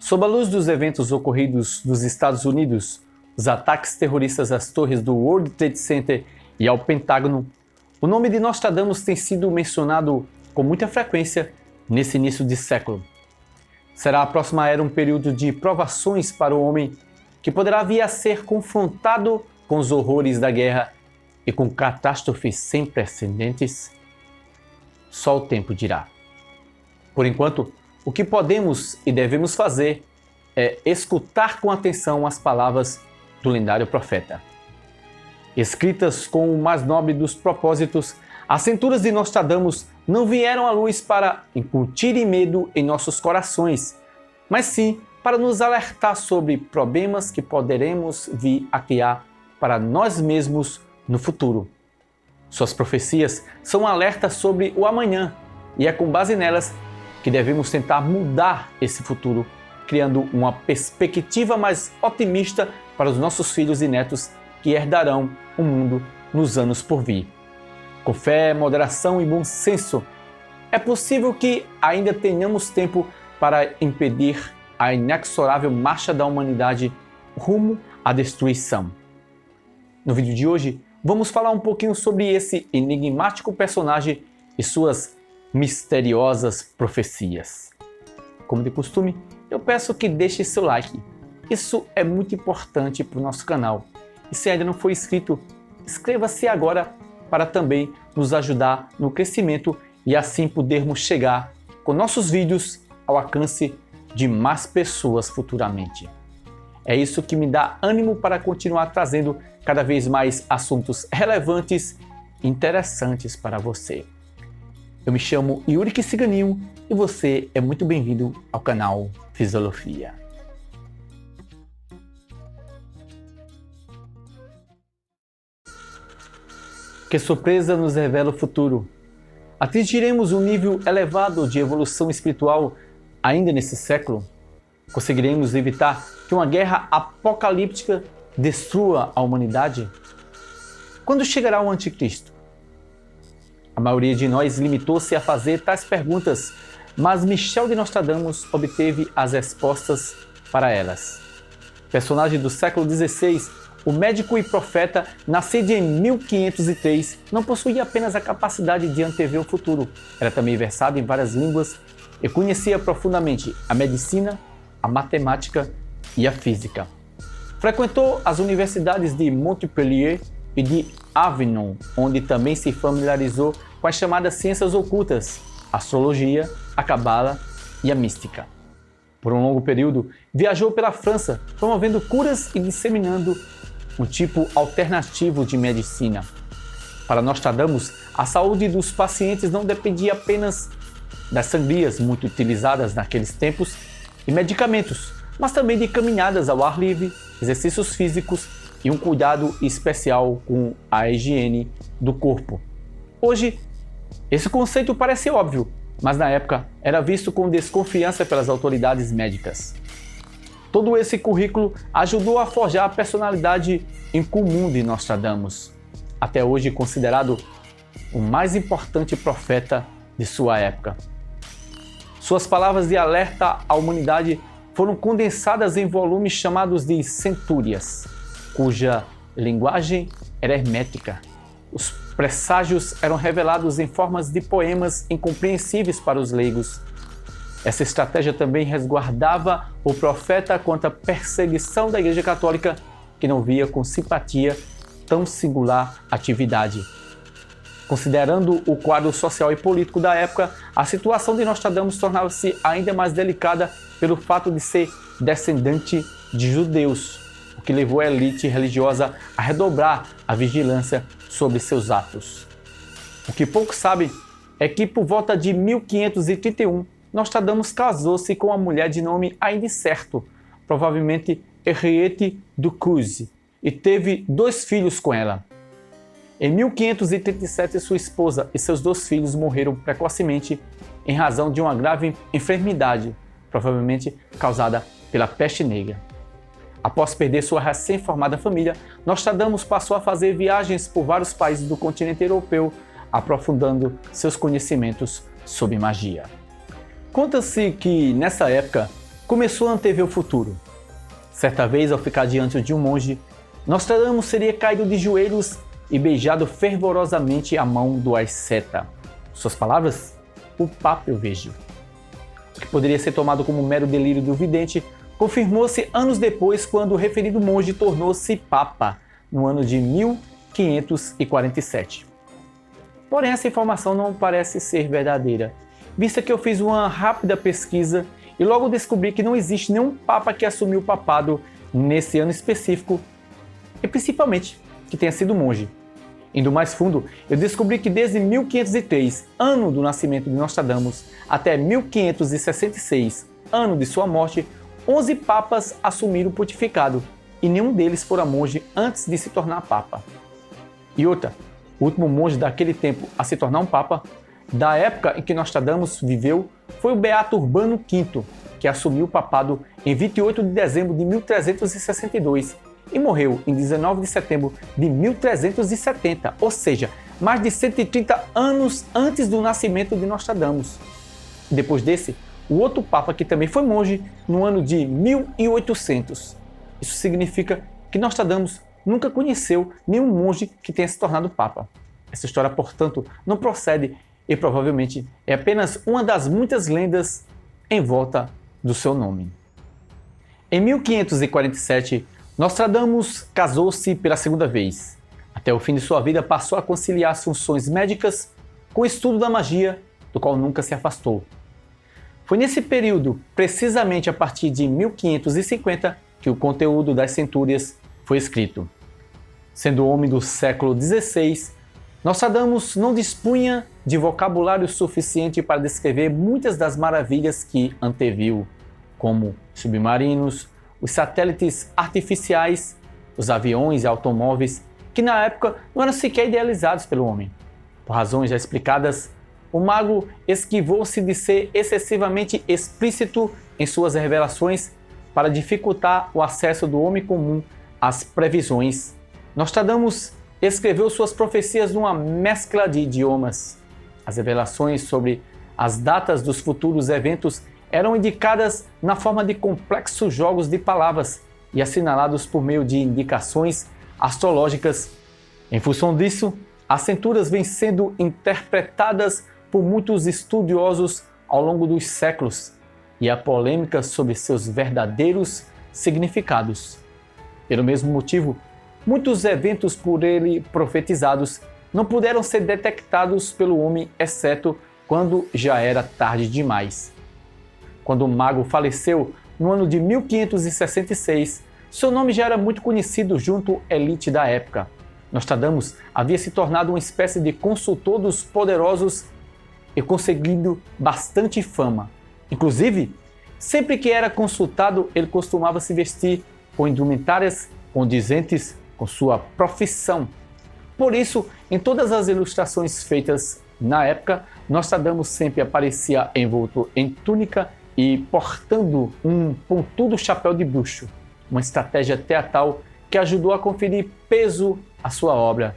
Sob a luz dos eventos ocorridos nos Estados Unidos, os ataques terroristas às torres do World Trade Center e ao Pentágono, o nome de Nostradamus tem sido mencionado com muita frequência nesse início de século. Será a próxima era um período de provações para o homem que poderá vir a ser confrontado com os horrores da guerra e com catástrofes sem precedentes? Só o tempo dirá. Por enquanto, o que podemos e devemos fazer é escutar com atenção as palavras do lendário profeta. Escritas com o mais nobre dos propósitos, as cinturas de Nostradamus não vieram à luz para incutir medo em nossos corações, mas sim para nos alertar sobre problemas que poderemos vir a criar para nós mesmos no futuro. Suas profecias são um alerta sobre o amanhã, e é com base nelas que devemos tentar mudar esse futuro, criando uma perspectiva mais otimista para os nossos filhos e netos que herdarão o mundo nos anos por vir. Com fé, moderação e bom senso, é possível que ainda tenhamos tempo para impedir a inexorável marcha da humanidade rumo à destruição. No vídeo de hoje, vamos falar um pouquinho sobre esse enigmático personagem e suas misteriosas profecias. Como de costume, eu peço que deixe seu like. Isso é muito importante para o nosso canal. E se ainda não for inscrito, inscreva-se agora para também nos ajudar no crescimento e assim podermos chegar com nossos vídeos ao alcance de mais pessoas futuramente. É isso que me dá ânimo para continuar trazendo cada vez mais assuntos relevantes e interessantes para você. Eu me chamo Yuri Kissighaninho e você é muito bem-vindo ao canal Fisiologia. Que surpresa nos revela o futuro! Atingiremos um nível elevado de evolução espiritual ainda nesse século? Conseguiremos evitar que uma guerra apocalíptica destrua a humanidade? Quando chegará o Anticristo? A maioria de nós limitou-se a fazer tais perguntas, mas Michel de Nostradamus obteve as respostas para elas. Personagem do século XVI, o médico e profeta, nascido em 1503, não possuía apenas a capacidade de antever o futuro, era também versado em várias línguas e conhecia profundamente a medicina, a matemática e a física. Frequentou as universidades de Montpellier e de Avignon, onde também se familiarizou com as chamadas ciências ocultas, a astrologia, a cabala e a mística. Por um longo período, viajou pela França, promovendo curas e disseminando um tipo alternativo de medicina. Para Nostradamus, a saúde dos pacientes não dependia apenas das sangrias muito utilizadas naqueles tempos e medicamentos, mas também de caminhadas ao ar livre, exercícios físicos e um cuidado especial com a higiene do corpo. Hoje, esse conceito parece óbvio, mas na época era visto com desconfiança pelas autoridades médicas. Todo esse currículo ajudou a forjar a personalidade incomum de Nostradamus, até hoje considerado o mais importante profeta de sua época. Suas palavras de alerta à humanidade foram condensadas em volumes chamados de centúrias, cuja linguagem era hermética. Os presságios eram revelados em formas de poemas incompreensíveis para os leigos. Essa estratégia também resguardava o profeta contra a perseguição da Igreja Católica, que não via com simpatia tão singular atividade. Considerando o quadro social e político da época, a situação de Nostradamus tornava-se ainda mais delicada pelo fato de ser descendente de judeus, o que levou a elite religiosa a redobrar a vigilância sobre seus atos. O que poucos sabem é que por volta de 1531, Nostradamus casou-se com uma mulher de nome ainda incerto, provavelmente Henriette du Cruz, e teve 2 filhos com ela. Em 1537, sua esposa e seus 2 filhos morreram precocemente em razão de uma grave enfermidade, provavelmente causada pela peste negra. Após perder sua recém-formada família, Nostradamus passou a fazer viagens por vários países do continente europeu, aprofundando seus conhecimentos sobre magia. Conta-se que, nessa época, começou a antever o futuro. Certa vez, ao ficar diante de um monge, Nostradamus seria caído de joelhos e beijado fervorosamente a mão do asceta. Suas palavras? O Papa eu vejo. O que poderia ser tomado como um mero delírio do vidente confirmou-se anos depois, quando o referido monge tornou-se Papa, no ano de 1547. Porém, essa informação não parece ser verdadeira, vista que eu fiz uma rápida pesquisa e logo descobri que não existe nenhum Papa que assumiu o papado nesse ano específico, e principalmente que tenha sido monge. Indo mais fundo, eu descobri que desde 1503, ano do nascimento de Nostradamus, até 1566, ano de sua morte, 11 papas assumiram o pontificado, e nenhum deles fora monge antes de se tornar papa. E outra, o último monge daquele tempo a se tornar um papa, da época em que Nostradamus viveu, foi o beato Urbano V, que assumiu o papado em 28 de dezembro de 1362 e morreu em 19 de setembro de 1370, ou seja, mais de 130 anos antes do nascimento de Nostradamus. Depois desse, o outro papa que também foi monge no ano de 1800. Isso significa que Nostradamus nunca conheceu nenhum monge que tenha se tornado papa. Essa história, portanto, não procede e provavelmente é apenas uma das muitas lendas em volta do seu nome. Em 1547, Nostradamus casou-se pela segunda vez. Até o fim de sua vida passou a conciliar as funções médicas com o estudo da magia, do qual nunca se afastou. Foi nesse período, precisamente a partir de 1550, que o conteúdo das Centúrias foi escrito. Sendo homem do século XVI, Nostradamus não dispunha de vocabulário suficiente para descrever muitas das maravilhas que anteviu, como submarinos, os satélites artificiais, os aviões e automóveis, que na época não eram sequer idealizados pelo homem. Por razões já explicadas, o mago esquivou-se de ser excessivamente explícito em suas revelações para dificultar o acesso do homem comum às previsões. Nostradamus escreveu suas profecias numa mescla de idiomas. As revelações sobre as datas dos futuros eventos eram indicadas na forma de complexos jogos de palavras e assinalados por meio de indicações astrológicas. Em função disso, as Centúrias vêm sendo interpretadas por muitos estudiosos ao longo dos séculos, e há polêmica sobre seus verdadeiros significados. Pelo mesmo motivo, muitos eventos por ele profetizados não puderam ser detectados pelo homem, exceto quando já era tarde demais. Quando o mago faleceu no ano de 1566, seu nome já era muito conhecido junto à elite da época. Nostradamus havia se tornado uma espécie de consultor dos poderosos e conseguindo bastante fama. Inclusive, sempre que era consultado, ele costumava se vestir com indumentárias condizentes com sua profissão. Por isso, em todas as ilustrações feitas na época, Nostradamus sempre aparecia envolto em túnica e portando um pontudo chapéu de bruxo, uma estratégia teatral que ajudou a conferir peso à sua obra.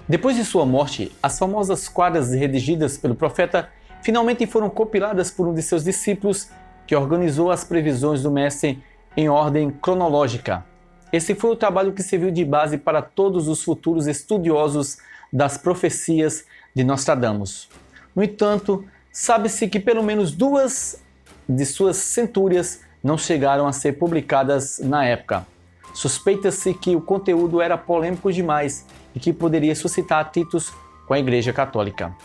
Depois de sua morte, as famosas quadras redigidas pelo profeta finalmente foram compiladas por um de seus discípulos, que organizou as previsões do mestre em ordem cronológica. Esse foi o trabalho que serviu de base para todos os futuros estudiosos das profecias de Nostradamus. No entanto, sabe-se que pelo menos 2 de suas centúrias não chegaram a ser publicadas na época. Suspeita-se que o conteúdo era polêmico demais e que poderia suscitar atritos com a Igreja Católica.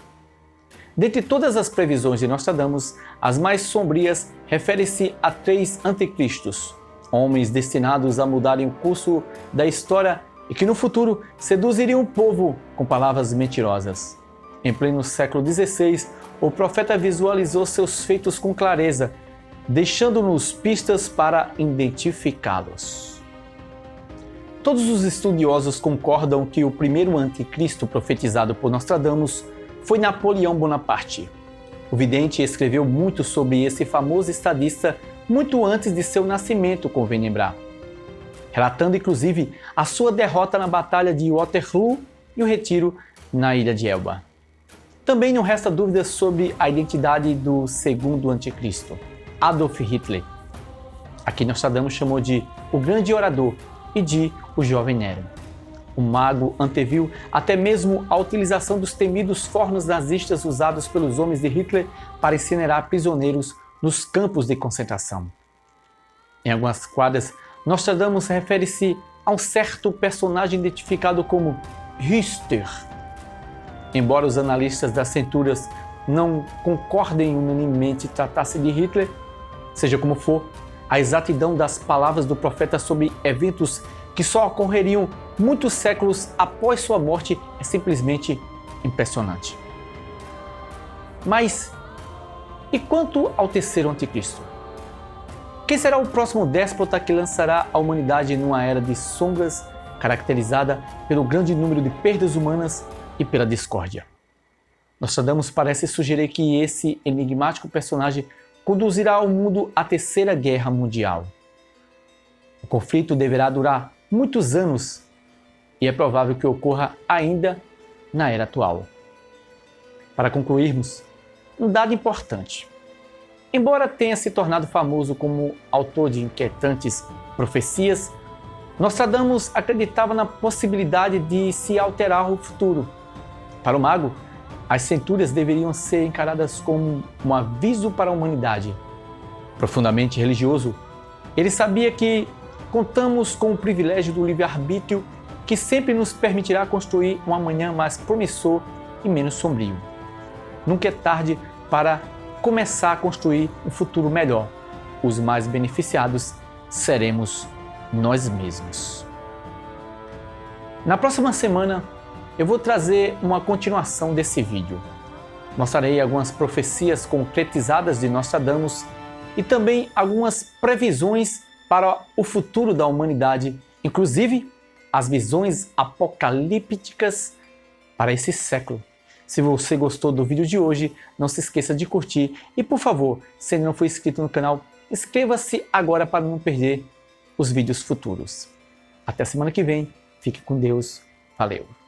Dentre todas as previsões de Nostradamus, as mais sombrias referem-se a 3 anticristos, homens destinados a mudarem o curso da história e que no futuro seduziriam o povo com palavras mentirosas. Em pleno século XVI, o profeta visualizou seus feitos com clareza, deixando-nos pistas para identificá-los. Todos os estudiosos concordam que o primeiro anticristo profetizado por Nostradamus foi Napoleão Bonaparte. O vidente escreveu muito sobre esse famoso estadista muito antes de seu nascimento, convém lembrar, relatando inclusive a sua derrota na Batalha de Waterloo e o retiro na ilha de Elba. Também não resta dúvida sobre a identidade do segundo anticristo, Adolf Hitler. Aqui Nostradamus chamou de o grande orador e de o jovem Nero. O mago anteviu até mesmo a utilização dos temidos fornos nazistas usados pelos homens de Hitler para incinerar prisioneiros nos campos de concentração. Em algumas quadras, Nostradamus refere-se a um certo personagem identificado como Richter. Embora os analistas das centúrias não concordem unanimemente tratar-se de Hitler, seja como for, a exatidão das palavras do profeta sobre eventos que só ocorreriam muitos séculos após sua morte é simplesmente impressionante. Mas, e quanto ao terceiro anticristo? Quem será o próximo déspota que lançará a humanidade numa era de sombras caracterizada pelo grande número de perdas humanas e pela discórdia? Nostradamus parece sugerir que esse enigmático personagem conduzirá o mundo à Terceira Guerra Mundial. O conflito deverá durar muitos anos e é provável que ocorra ainda na era atual. Para concluirmos, um dado importante. Embora tenha se tornado famoso como autor de inquietantes profecias, Nostradamus acreditava na possibilidade de se alterar o futuro. Para o mago, as centúrias deveriam ser encaradas como um aviso para a humanidade. Profundamente religioso, ele sabia que contamos com o privilégio do livre-arbítrio que sempre nos permitirá construir um amanhã mais promissor e menos sombrio. Nunca é tarde para começar a construir um futuro melhor. Os mais beneficiados seremos nós mesmos. Na próxima semana, eu vou trazer uma continuação desse vídeo. Mostrarei algumas profecias concretizadas de Nostradamus e também algumas previsões para o futuro da humanidade, inclusive as visões apocalípticas para esse século. Se você gostou do vídeo de hoje, não se esqueça de curtir e, por favor, se ainda não for inscrito no canal, inscreva-se agora para não perder os vídeos futuros. Até a semana que vem, fique com Deus, valeu!